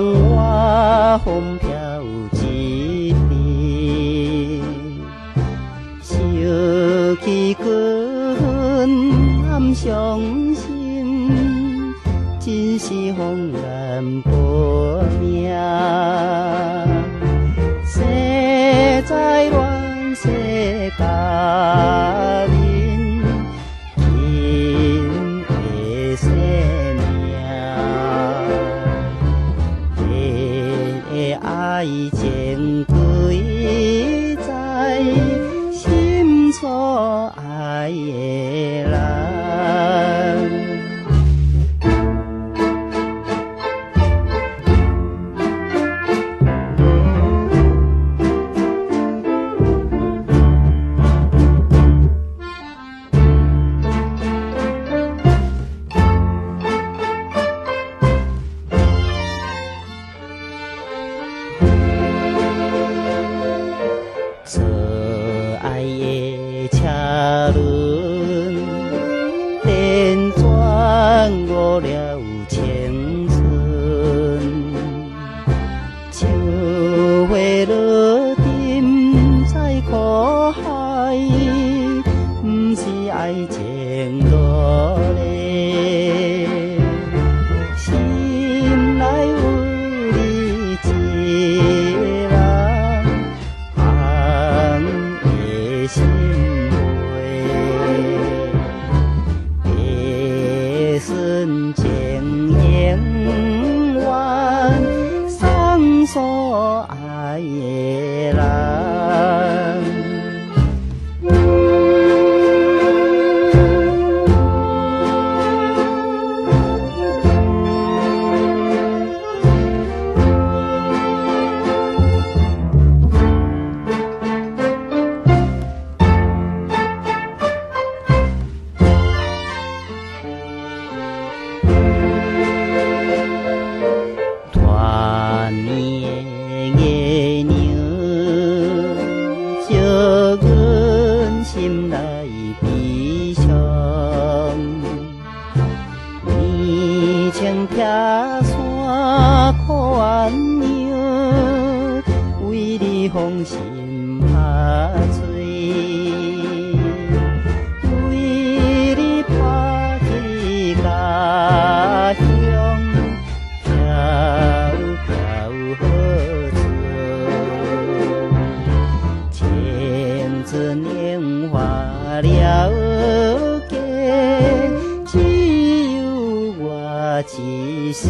我风飘一片，想起君暗伤心，真是风难保命。生在乱世佳人，紧的生命，爱情归在心所爱的人。做爱的车轮，电转误了青春。秋花落沉在苦海，不是爱情落泪。心内有你一人。心袂，一瞬情永远送所爱的人。团圆的月亮，照阮心内悲伤。年青撇山苦鸳鸯，为你芳心拍碎，为你拍去家乡。青春年华了结，只有我一世。